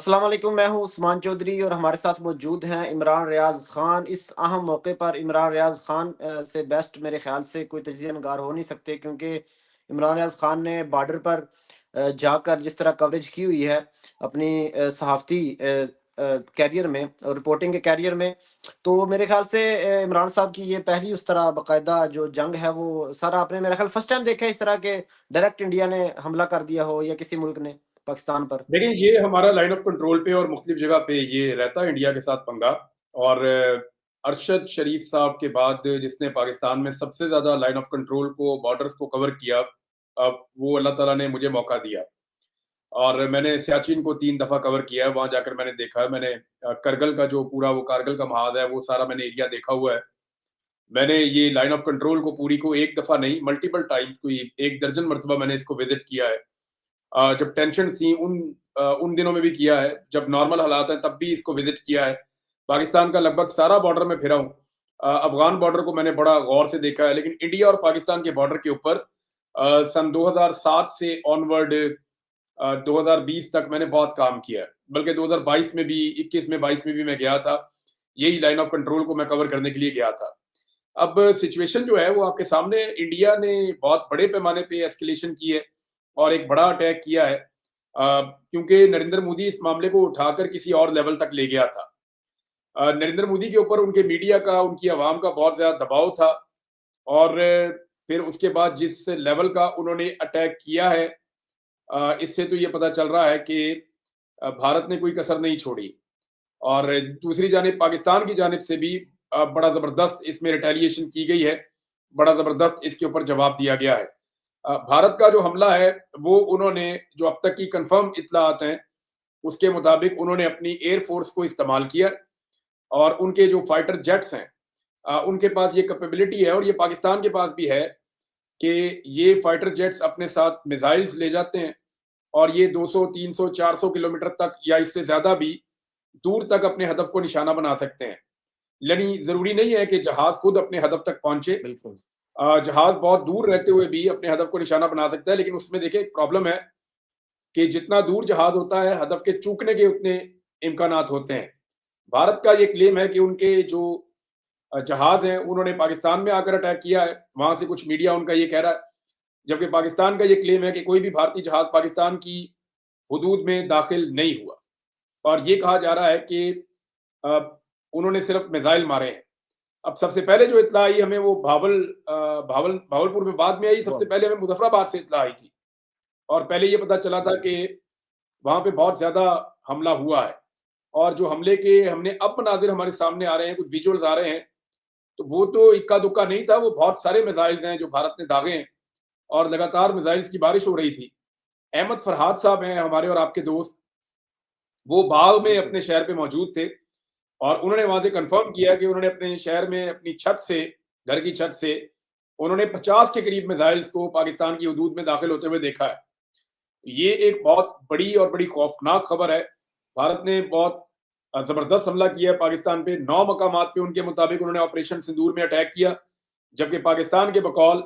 अस्सलाम वालेकुम, मैं हूँ उस्मान चौधरी और हमारे साथ मौजूद हैं इमरान रियाज़ ख़ान। इस अहम मौके पर इमरान रियाज़ ख़ान से बेस्ट मेरे ख़्याल से कोई तजिया निगार हो नहीं सकते, क्योंकि इमरान रियाज़ ख़ान ने बॉर्डर पर जाकर जिस तरह कवरेज की हुई है अपनी सहाफ़ती कैरियर में और रिपोर्टिंग के कैरियर में, तो मेरे ख़्याल से इमरान साहब की ये पहली उस तरह बाकायदा जो जंग है, वो सारा आपने मेरा ख़्याल फर्स्ट टाइम देखा है इस तरह के डायरेक्ट इंडिया ने हमला कर दिया हो या किसी मुल्क ने पाकिस्तान पर। देखिए, ये हमारा लाइन ऑफ कंट्रोल पे और मुख्तलिफ जगह पे ये रहता है इंडिया के साथ पंगा। और अरशद शरीफ साहब के बाद जिसने पाकिस्तान में सबसे ज़्यादा लाइन ऑफ कंट्रोल को, बॉर्डर्स को कवर किया, अब वो अल्लाह ताला ने मुझे मौका दिया। और मैंने सियाचिन को 3 दफ़ा कवर किया है, वहाँ जाकर मैंने देखा है। मैंने करगिल का जो पूरा वो कारगिल का महाद है, वो सारा मैंने एरिया देखा हुआ है। मैंने ये लाइन ऑफ कंट्रोल को पूरी को 1 दफ़ा नहीं, मल्टीपल टाइम्स, कोई 1 दर्जन मर्तबा मैंने इसको विज़िट किया है। जब टेंशन थी उन दिनों में भी किया है, जब नॉर्मल हालात हैं तब भी इसको विज़िट किया है। पाकिस्तान का लगभग सारा बॉर्डर मैं फिरा हूँ। अफ़गान बॉर्डर को मैंने बड़ा गौर से देखा है, लेकिन इंडिया और पाकिस्तान के बॉर्डर के ऊपर सन 2007 से ऑनवर्ड 2020 तक मैंने बहुत काम किया है। बल्कि 2022 में भी, 21 में, 22 में भी मैं गया था। यही लाइन ऑफ कंट्रोल को मैं कवर करने के लिए गया था। अब सिचुएशन जो है वो आपके सामने है। इंडिया ने बहुत बड़े पैमाने पे एस्केलेशन की है और एक बड़ा अटैक किया है, क्योंकि नरेंद्र मोदी इस मामले को उठाकर किसी और लेवल तक ले गया था। नरेंद्र मोदी के ऊपर उनके मीडिया का, उनकी आवाम का बहुत ज़्यादा दबाव था। और फिर उसके बाद जिस लेवल का उन्होंने अटैक किया है, इससे तो ये पता चल रहा है कि भारत ने कोई कसर नहीं छोड़ी। और दूसरी जानिब पाकिस्तान की जानिब से भी बड़ा ज़बरदस्त इसमें रिटेलिएशन की गई है, बड़ा ज़बरदस्त इसके ऊपर जवाब दिया गया है। भारत का जो हमला है, वो उन्होंने, जो अब तक की कन्फर्म इत्तलात हैं, उसके मुताबिक उन्होंने अपनी एयर फोर्स को इस्तेमाल किया और उनके जो फाइटर जेट्स हैं, उनके पास ये कैपेबिलिटी है और ये पाकिस्तान के पास भी है कि ये फाइटर जेट्स अपने साथ मिसाइल्स ले जाते हैं और ये 200, 300, 400 किलोमीटर तक या इससे ज़्यादा भी दूर तक अपने हदफ को निशाना बना सकते हैं। यानी ज़रूरी नहीं है कि जहाज़ खुद अपने हदफ तक पहुँचे। बिल्कुल। जहाज़ बहुत दूर रहते हुए भी अपने हदफ को निशाना बना सकता है, लेकिन उसमें देखिए एक प्रॉब्लम है कि जितना दूर जहाज़ होता है, हदफ के चूकने के उतने इम्कानात होते हैं। भारत का ये क्लेम है कि उनके जो जहाज़ हैं, उन्होंने पाकिस्तान में आकर अटैक किया है। वहाँ से कुछ मीडिया उनका ये कह रहा है, जबकि पाकिस्तान का ये क्लेम है कि कोई भी भारतीय जहाज़ पाकिस्तान की हुदूद में दाखिल नहीं हुआ। और ये कहा जा रहा है कि अ, उन्होंने सिर्फ मिसाइल मारे हैं। अब सबसे पहले जो इत्तला आई हमें, वो भावलपुर में बाद में आई। सबसे पहले हमें मुज़फ़्फ़राबाद से इत्तला आई थी और पहले ये पता चला था कि वहाँ पे बहुत ज़्यादा हमला हुआ है। और जो हमले के हमने अब मनाज़िर हमारे सामने आ रहे हैं, कुछ विजुअल्स आ रहे हैं, तो वो तो इक्का-दुक्का नहीं था, वो बहुत सारे मिसाइल्स हैं जो भारत ने दागे हैं और लगातार मिसाइल्स की बारिश हो रही थी। अहमद फरहाद साहब हैं हमारे और आपके दोस्त, वो बाग में बिल्कुल। अपने शहर पे मौजूद थे और उन्होंने वहाँ से कन्फर्म किया कि उन्होंने अपने शहर में अपनी छत से, घर की छत से, उन्होंने 50 के करीब मिसाइल्स को पाकिस्तान की हुदूद में दाखिल होते हुए देखा है। ये एक बहुत बड़ी और बड़ी खौफनाक खबर है। भारत ने बहुत ज़बरदस्त हमला किया है पाकिस्तान पे। 9 मकामात पे उनके मुताबिक उन्होंने ऑपरेशन सिंदूर में अटैक किया, जबकि पाकिस्तान के बकौल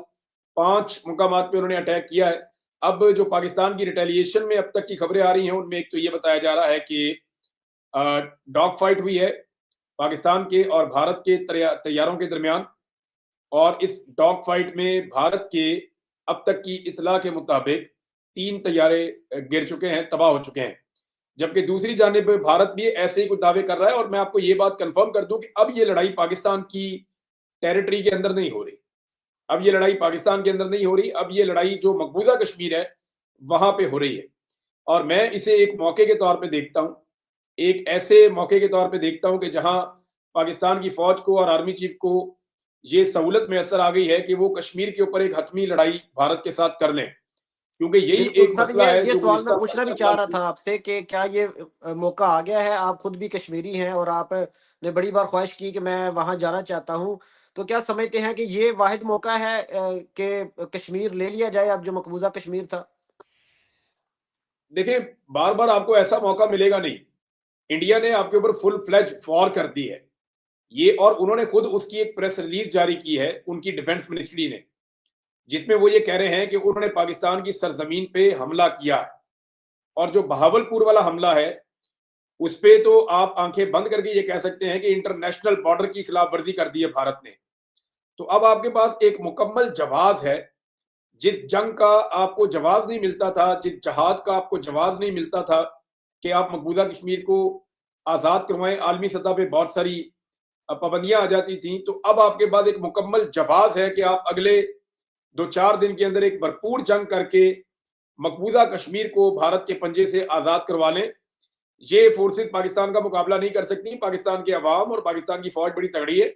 5 मकामात पे उन्होंने अटैक किया है। अब जो पाकिस्तान की रिटेलिएशन में अब तक की खबरें आ रही हैं, उनमें एक तो ये बताया जा रहा है कि डॉग फाइट हुई है पाकिस्तान के और भारत के तैयारों के दरमियान। और इस डॉग फाइट में भारत के अब तक की इतला के मुताबिक 3 तैयारे गिर चुके हैं, तबाह हो चुके हैं। जबकि दूसरी जानिब भारत भी ऐसे ही कुछ दावे कर रहा है। और मैं आपको ये बात कंफर्म कर दूं कि अब ये लड़ाई पाकिस्तान की टेरिटरी के अंदर नहीं हो रही। अब ये लड़ाई पाकिस्तान के अंदर नहीं हो रही। अब ये लड़ाई जो मकबूजा कश्मीर है, वहां पे हो रही है। और मैं इसे एक मौके के तौर पे देखता हूँ, एक ऐसे मौके के तौर पे देखता हूँ कि जहां पाकिस्तान की फौज को और आर्मी चीफ को ये सहूलत मैसर आ गई है कि वो कश्मीर के ऊपर एक हतमी लड़ाई भारत के साथ कर लें, क्योंकि यही बिल्कुल एक सर, मसला है ये जो सवाल मैं गुज़िश्ता पूछना भी 15 चाह साल रहा से। था आपसे कि क्या ये मौका आ गया है? आप खुद भी कश्मीरी हैं और आपने बड़ी बार ख्वाहिश की कि मैं वहाँ जाना चाहता हूँ। तो क्या समझते हैं कि ये वाहिद मौका है कि कश्मीर ले लिया जाए, अब जो मकबूज़ा कश्मीर था? देखिए, बार-बार आपको ऐसा मौका मिलेगा नहीं। इंडिया ने आपके ऊपर फुल फ्लेज वॉर कर दी है। ये, और उन्होंने खुद उसकी एक प्रेस रिलीज़ जारी की है, उनकी डिफेंस मिनिस्ट्री ने, जिसमें वो ये कह रहे हैं कि उन्होंने पाकिस्तान की सरज़मीन पे हमला किया है। और जो बहावलपुर वाला हमला है, उस पे तो आप आंखें बंद करके ये कह सकते हैं कि इंटरनेशनल बॉर्डर की खिलाफ वर्जी कर दी है भारत ने। तो अब आपके पास एक मुकम्मल जवाब है। जिस जंग का आपको जवाब नहीं मिलता था, जिस जहाद का आपको जवाब नहीं मिलता था कि आप मकबूजा कश्मीर को आज़ाद करवाएं, आलमी सतह पे बहुत सारी पाबंदियां आ जाती थी। तो अब आपके पास एक मुकम्मल जवाब है कि आप अगले 2-4 दिन के अंदर एक भरपूर जंग करके मकबूजा कश्मीर को भारत के पंजे से आज़ाद करवा लें। ये फोर्सेस पाकिस्तान का मुकाबला नहीं कर सकती। पाकिस्तान के अवाम और पाकिस्तान की फौज बड़ी तगड़ी है।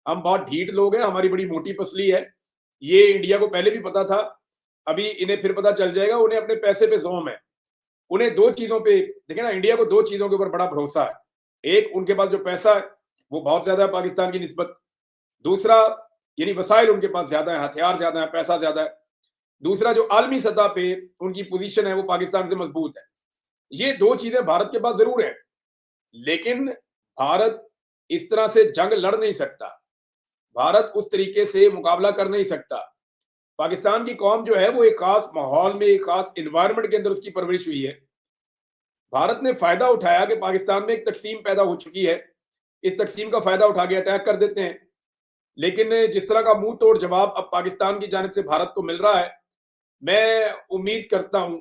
हम बहुत ढीठ लोग हैं, हमारी बड़ी मोटी पसली है। ये इंडिया को पहले भी पता था, अभी इन्हें फिर पता चल जाएगा। उन्हें अपने पैसे पे जोम है। उन्हें दो चीजों पे, देखें ना, इंडिया को दो चीजों के ऊपर बड़ा भरोसा है। एक, उनके पास जो पैसा है वो बहुत ज्यादा है पाकिस्तान की निस्बत। दूसरा, यानी वसाइल उनके पास ज्यादा है, हथियार ज्यादा है, पैसा ज्यादा है। दूसरा, जो आलमी सतह पे उनकी पोजीशन है वो पाकिस्तान से मजबूत है। ये दो चीजें भारत के पास जरूर है, लेकिन भारत इस तरह से जंग लड़ नहीं सकता। भारत उस तरीके से मुकाबला कर नहीं सकता। पाकिस्तान की कौम जो है वो एक खास माहौल में, एक खास एनवायरनमेंट के अंदर उसकी परवरिश हुई है। भारत ने फायदा उठाया कि पाकिस्तान में एक तकसीम पैदा हो चुकी है, इस तकसीम का फायदा उठा के अटैक कर देते हैं। लेकिन जिस तरह का मुंह तोड़ जवाब अब पाकिस्तान की जानिब से भारत को मिल रहा है, मैं उम्मीद करता हूं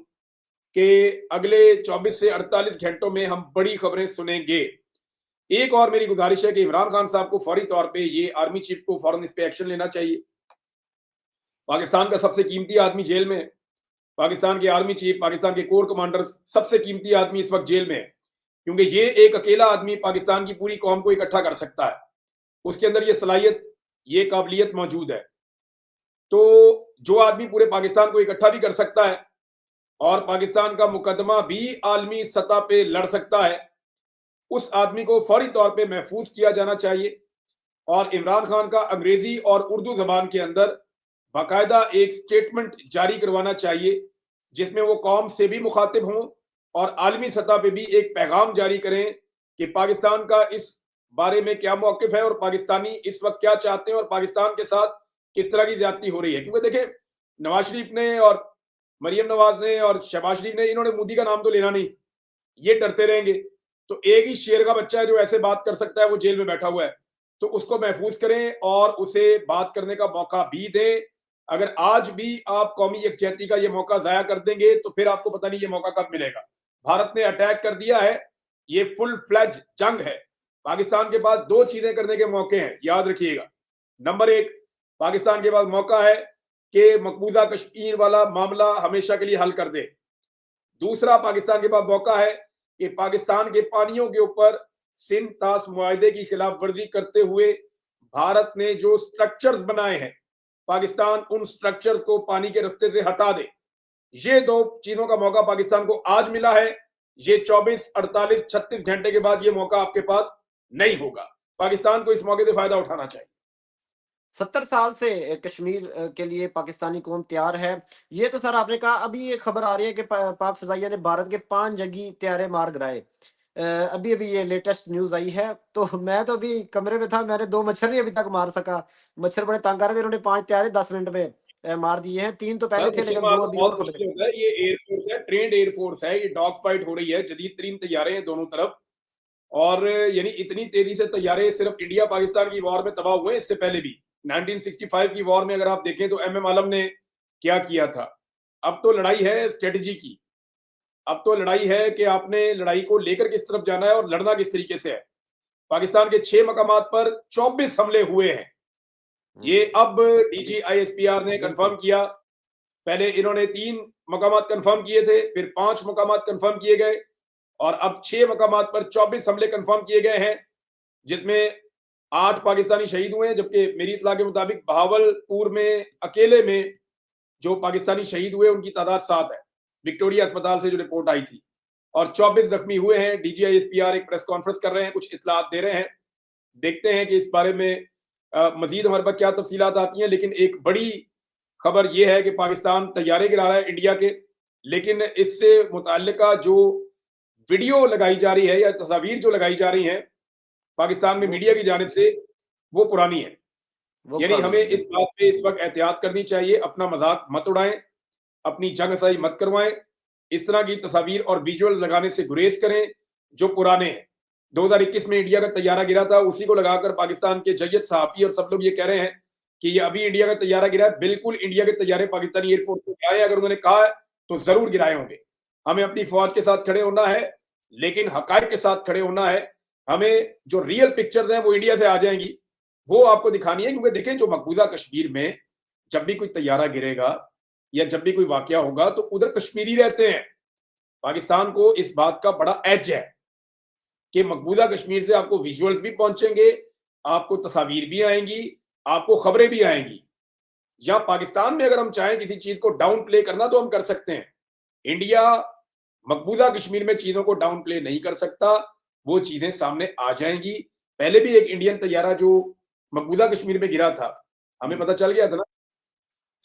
कि अगले 24 से 48 घंटों में हम बड़ी खबरें सुनेंगे। एक और मेरी गुजारिश है कि इमरान खान साहब को फौरी तौर पे, ये आर्मी चीफ को फौरन इस पे एक्शन लेना चाहिए। पाकिस्तान का सबसे कीमती आदमी जेल में है। पाकिस्तान के आर्मी चीफ, पाकिस्तान के कोर कमांडर, सबसे कीमती आदमी इस वक्त जेल में है, क्योंकि ये एक अकेला आदमी पाकिस्तान की पूरी कौम को इकट्ठा कर सकता है। उसके अंदर ये सलाहियत, ये काबिलियत मौजूद है। तो जो आदमी पूरे पाकिस्तान को इकट्ठा भी कर सकता है और पाकिस्तान का मुकदमा भी आलमी सतह पे लड़ सकता है, उस आदमी को फौरी तौर पे महफूज किया जाना चाहिए। और इमरान खान का अंग्रेजी और उर्दू जबान के अंदर बाकायदा एक स्टेटमेंट जारी करवाना चाहिए, जिसमें वो कौम से भी मुखातिब हों और आलमी सतह पे भी एक पैगाम जारी करें कि पाकिस्तान का इस बारे में क्या मौकिफ है और पाकिस्तानी इस वक्त क्या चाहते हैं और पाकिस्तान के साथ किस तरह की ज्यादती हो रही है। क्योंकि देखें, नवाज शरीफ ने और मरियम नवाज ने और शहबाज शरीफ ने, इन्होंने मोदी का नाम तो लेना नहीं, ये डरते रहेंगे। तो एक ही शेर का बच्चा है जो ऐसे बात कर सकता है, वो जेल में बैठा हुआ है। तो उसको महफूज करें और उसे बात करने का मौका भी दें। अगर आज भी आप कौमी यकजहती का ये मौका जाया कर देंगे तो फिर आपको पता नहीं ये मौका कब मिलेगा। भारत ने अटैक कर दिया है, ये फुल फ्लैज जंग है। पाकिस्तान के पास दो चीजें करने के मौके हैं, याद रखिएगा। नंबर एक, पाकिस्तान के पास मौका है कि मकबूजा कश्मीर वाला मामला हमेशा के लिए हल कर दे। दूसरा, पाकिस्तान के पास मौका है कि पाकिस्तान के पानियों के ऊपर सिंध ताश मुआहदे की खिलाफ वर्जी करते हुए भारत ने जो स्ट्रक्चर्स बनाए हैं, पाकिस्तान उन स्ट्रक्चर्स को पानी के रास्ते से हटा दे। ये दो चीजों का मौका पाकिस्तान को आज मिला है। ये 24, 48, 36 घंटे के बाद ये मौका आपके पास नहीं होगा। पाकिस्तान को इस मौके से फायदा उठाना चाहिए। 70 साल से कश्मीर के लिए पाकिस्तानी कौम तैयार है। ये तो सर आपने कहा, अभी ये खबर आ रही है कि पाक फ़िज़ाइया ने भारत के 5 जंगी तैयारे मार गिराए। अभी-अभी ये लेटेस्ट न्यूज़ आई है। तो मैं तो अभी कमरे में था, मैंने 2 मच्छर नहीं अभी तक मार सका। मच्छर बड़े तंग आ रहे थे, उन्होंने 5 तैयारे 10 मिनट में मार दिए हैं। 3 तो पहले सर, थे, मच्छर लेकिन 2 मारना अभी और बहुत खबरें। मुश्किल होता है। ये एयरफोर्स है, ट्रेंड एयरफोर्स है, ये डॉग फाइट हो रही है, जदीद तरीन तैयारे हैं दोनों तरफ। और यानी इतनी तेजी से तैयारे सिर्फ इंडिया पाकिस्तान की वॉर में तबाह हुए, इससे पहले भी 1965 की वॉर में अगर आप देखें तो एमएम आलम ने क्या किया था। अब तो लड़ाई है स्ट्रेटजी की। अब तो लड़ाई है कि आपने लड़ाई को लेकर किस तरफ जाना है और लड़ना किस तरीके से है। पाकिस्तान के 6 मकामात पर 24 हमले हुए हैं। ये अब डीजीआईएसपीआर ने कंफर्म किया। पहले इन्होंने 3 मकामात कंफर्म किए थे, फिर 5 मकामात कंफर्म किए गए और अब 6 मकामात पर 24 हमले कंफर्म किए गए हैं, जिसमें 8 पाकिस्तानी शहीद हुए हैं। जबकि मेरी इत्तला के मुताबिक बहावलपुर में अकेले में जो पाकिस्तानी शहीद हुए उनकी तादाद 7 है, विक्टोरिया अस्पताल से जो रिपोर्ट आई थी। और 24 जख्मी हुए हैं। डीजीआईएसपीआर एक प्रेस कॉन्फ्रेंस कर रहे हैं, कुछ इत्तलात दे रहे हैं। देखते हैं कि इस बारे में मजीद हमारे पास क्या तफसीलात आती हैं। लेकिन एक बड़ी खबर यह है कि पाकिस्तान तैयारे गिरा रहा है इंडिया के, लेकिन इससे मुताल्लिका जो वीडियो लगाई जा रही है या तस्वीर जो लगाई जा रही हैं पाकिस्तान में मीडिया की जानिब से, वो पुरानी है। यानी हमें इस बात पे इस वक्त एहतियात करनी चाहिए, अपना मजाक मत उड़ाएं, अपनी जंग सही मत करवाएं, इस तरह की तस्वीर और विजुअल लगाने से गुरेज करें। जो पुराने हैं। 2021 में इंडिया का तैयारा गिरा था, उसी को लगाकर पाकिस्तान के जय्यद सहाफी और सब लोग ये कह रहे हैं कि ये अभी इंडिया का तैयारा गिरा है। बिल्कुल इंडिया के तैयारे पाकिस्तानी एयरफोर्स को गिराए, अगर उन्होंने कहा है तो जरूर गिराए होंगे। हमें अपनी फौज के साथ खड़े होना है, लेकिन हकायक के साथ खड़े होना है। हमें जो रियल पिक्चर्स हैं वो इंडिया से आ जाएंगी, वो आपको दिखानी है। क्योंकि देखें, जो मकबूजा कश्मीर में जब भी कोई तैयारा गिरेगा या जब भी कोई वाकया होगा तो उधर कश्मीरी रहते हैं। पाकिस्तान को इस बात का बड़ा एज है कि मकबूजा कश्मीर से आपको विजुअल्स भी पहुंचेंगे, आपको तस्वीर भी आएंगी, आपको खबरें भी आएंगी। या पाकिस्तान में अगर हम चाहें किसी चीज को डाउन प्ले करना तो हम कर सकते हैं। इंडिया मकबूजा कश्मीर में चीजों को डाउन प्ले नहीं कर सकता, वो चीजें सामने आ जाएंगी। पहले भी एक इंडियन तैयारा जो मकबूजा कश्मीर में गिरा था, हमें पता चल गया था ना,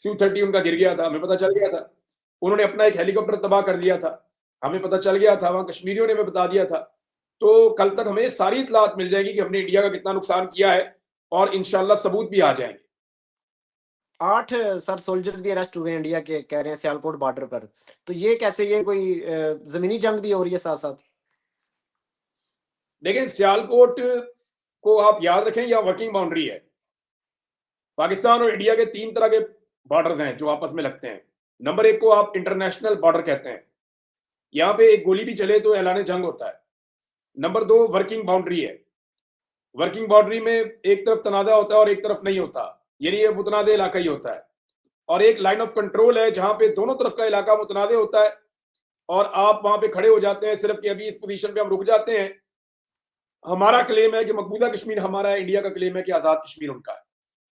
Su-30 उनका गिर गया था, हमें पता चल गया था। उन्होंने अपना एक हेलीकॉप्टर तबाह कर दिया था, हमें पता चल गया था, वहां कश्मीरियों ने हमें बता दिया था। तो कल तक हमें सारी इतलात मिल जाएगी कि हमने इंडिया का कितना नुकसान किया है, और इंशाल्लाह सबूत भी आ जाएंगे। 8 सर सोल्जर्स भी अरेस्ट हुए हैं इंडिया के, कह रहे हैं सियालकोट बॉर्डर पर। तो ये कैसे, ये कोई जमीनी जंग भी हो रही है साथ साथ? देखें, सियालकोट को आप याद रखें, यह वर्किंग बाउंड्री है। पाकिस्तान और इंडिया के 3 तरह के बॉर्डर हैं जो आपस में लगते हैं। नंबर 1 को आप इंटरनेशनल बॉर्डर कहते हैं, यहां पे एक गोली भी चले तो ऐलान जंग होता है। नंबर 2 वर्किंग बाउंड्री है। वर्किंग बाउंड्री में एक तरफ तनाज़ा होता है और एक तरफ नहीं होता, यानी ये मुतनाज़ इलाका ही होता है। और एक लाइन ऑफ कंट्रोल है जहां पे दोनों तरफ का इलाका मुतनाज़ होता है और आप वहां पे खड़े हो जाते हैं सिर्फ कि अभी इस पोजीशन पे हम रुक जाते हैं। हमारा क्लेम है कि मकबूजा कश्मीर हमारा है, इंडिया का क्लेम है कि आजाद कश्मीर उनका है।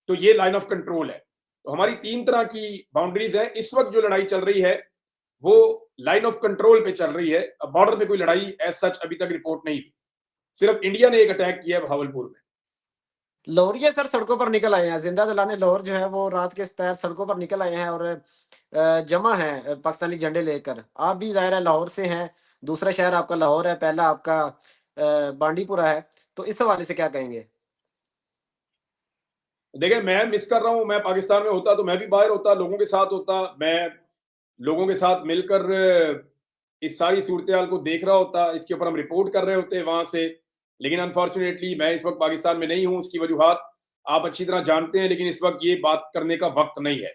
तो ये लाइन ऑफ कंट्रोल है। तो हमारी 3 तरह की बाउंड्रीज हैं। इस वक्त जो लड़ाई चल रही है वो लाइन ऑफ कंट्रोल पे चल रही है। अब बॉर्डर पे कोई लड़ाई एज सच अभी तक रिपोर्ट नहीं हुई, सिर्फ इंडिया ने एक अटैक किया है भावलपुर में। लाहौरिया सर सड़कों पर निकल आए हैं, जिंदा दलाने लाहौर जो है वो रात के पैर सड़कों पर निकल आए हैं और जमा है पाकिस्तानी झंडे लेकर। आप भी ज़ाहिर है लाहौर से हैं, दूसरा शहर आपका लाहौर है, पहला आपका बांडीपुरा है। तो इस हवाले से क्या कहेंगे? देखिए, मैं मिस कर रहा हूं, मैं पाकिस्तान में होता तो मैं भी बाहर होता, लोगों के साथ होता, मैं लोगों के साथ मिलकर इस सारी सूरत हाल को देख रहा होता, इसके ऊपर हम रिपोर्ट कर रहे होते वहां से। लेकिन अनफॉर्चुनेटली मैं इस वक्त पाकिस्तान में नहीं हूं, उसकी वजूहत आप अच्छी तरह जानते हैं। लेकिन इस वक्त ये बात करने का वक्त नहीं है।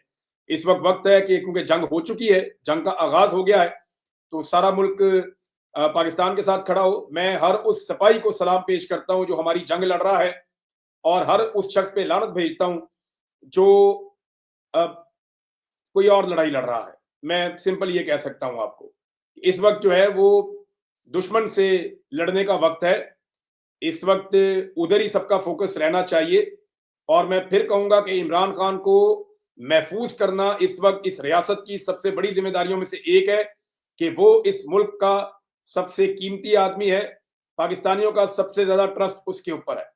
इस वक्त वक्त है कि क्योंकि जंग हो चुकी है, जंग का आगाज हो गया है, तो सारा मुल्क पाकिस्तान के साथ खड़ा हो। मैं हर उस सिपाही को सलाम पेश करता हूं जो हमारी जंग लड़ रहा है, और हर उस शख्स पे लानत भेजता हूं जो कोई और लड़ाई लड़ रहा है। मैं सिंपल ये कह सकता हूं आपको, इस वक्त जो है वो दुश्मन से लड़ने का वक्त है। इस वक्त उधर ही सबका फोकस रहना चाहिए। और मैं फिर कहूंगा कि इमरान खान को महफूज करना इस वक्त इस रियासत की सबसे बड़ी जिम्मेदारियों में से एक है कि वो इस मुल्क का सबसे कीमती आदमी है। पाकिस्तानियों का सबसे ज्यादा ट्रस्ट उसके ऊपर है।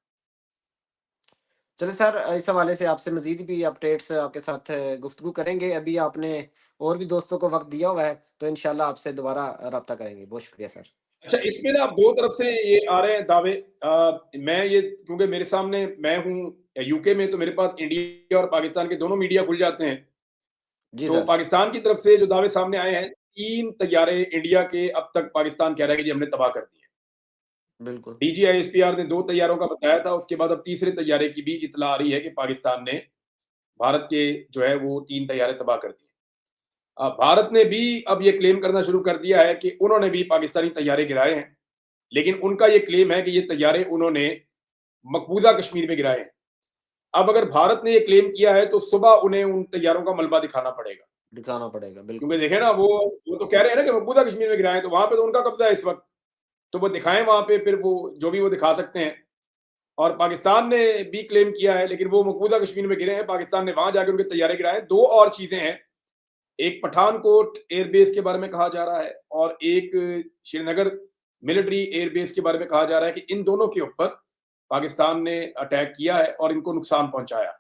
चलिए सर, इस हवाले से आपसे मजीद भी अपडेट्स आपके साथ गुफ्तगू करेंगे। अभी आपने और भी दोस्तों को वक्त दिया हुआ है, तो इंशाल्लाह आपसे दोबारा रब्ता करेंगे। बहुत शुक्रिया सर। अच्छा, इसमें ना 2 तरफ से ये आ रहे हैं दावे। मैं ये, क्योंकि मेरे सामने मैं हूँ यूके में, तो मेरे पास इंडिया और पाकिस्तान के दोनों मीडिया खुल जाते हैं। जी तो सर। पाकिस्तान की तरफ से जो दावे सामने आए हैं, 3 तैयारे इंडिया के अब तक पाकिस्तान कह रहा है कि जी हमने तबाह कर दिए। बिल्कुल। डीजीआईएसपीआर ने 2 तैयारों का बताया था, उसके बाद अब तीसरे तैयारे की भी इतला आ रही है कि पाकिस्तान ने भारत के जो है वो 3 तैयारे तबाह कर दिए। भारत ने भी अब ये क्लेम करना शुरू कर दिया है कि उन्होंने भी पाकिस्तानी तैयारे गिराए हैं, लेकिन उनका ये क्लेम है कि ये तैयारे उन्होंने मकबूजा कश्मीर में गिराए हैं। अब अगर भारत ने ये क्लेम किया है तो सुबह उन्हें उन तैयारों का मलबा दिखाना पड़ेगा। दिखाना पड़ेगा, क्योंकि बिल्कुल। देखें ना, वो तो कह रहे हैं ना कि मकबूजा कश्मीर में गिराए, तो वहां पे तो उनका कब्जा है इस वक्त। तो वो दिखाएं वहां पे, फिर वो जो भी वो दिखा सकते हैं। और पाकिस्तान ने भी क्लेम किया है, लेकिन वो मकबूजा कश्मीर में गिरे हैं, पाकिस्तान ने वहां जाकर उनके तैयारे गिराए। 2 और चीजें हैं, एक पठानकोट एयरबेस के बारे में कहा जा रहा है और एक श्रीनगर मिलिट्री एयरबेस के बारे में कहा जा रहा है कि इन दोनों के ऊपर पाकिस्तान ने अटैक किया है और इनको नुकसान पहुंचाया।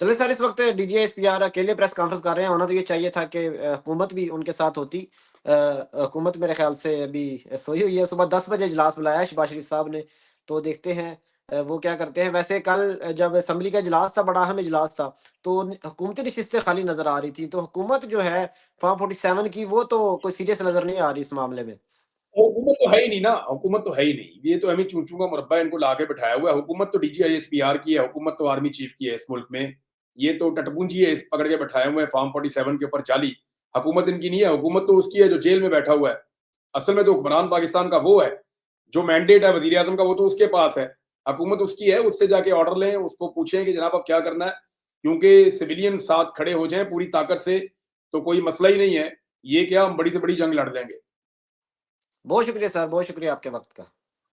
चलिए सर, इस वक्त डीजीएसपीआर अकेले प्रेस कॉन्फ्रेंस कर रहे हैं। होना तो ये चाहिए था कि हुकूमत भी उनके साथ होती। हुकूमत मेरे ख्याल से अभी सोई हुई है। सुबह 10 बजे इजलास बुलाया है शहबाज शरीफ साहब ने, तो देखते हैं वो क्या करते हैं। वैसे कल जब असम्बली का इजलास था, बड़ा अहम इजलास था, तो हुकूमती नशिस्तें खाली नजर आ रही थी। तो हुकूमत जो है फॉर्म 47 की, वो तो कोई सीरियस नजर नहीं आ रही इस मामले में। हुकूमत तो है ही नहीं ना, हुकूमत तो है ही नहीं। ये तो एमी चूंचू का मुरब्बा इनको लाके बिठाया हुआ है। हुकूमत तो डीजीआईएसपीआर की है, हुकूमत तो आर्मी चीफ की है इस मुल्क में। ये तो टटपूंजी है, पकड़ के बैठाए हुए हैं फॉर्म 47 के ऊपर जाली। हुकूमत इनकी नहीं है, हुकूमत तो उसकी है जो जेल में बैठा हुआ है। असल में तो हुक्मरान पाकिस्तान का वो है, जो मैंडेट है वजीर आजम का वो तो उसके पास है। हुकूमत उसकी है, उससे जाके ऑर्डर लें, उसको पूछें कि जनाब अब क्या करना है, क्योंकि सिविलियन साथ खड़े हो जाएं पूरी ताकत से तो कोई मसला ही नहीं है। ये क्या, हम बड़ी से बड़ी जंग लड़ लेंगे। बहुत शुक्रिया सर, बहुत शुक्रिया आपके वक्त का।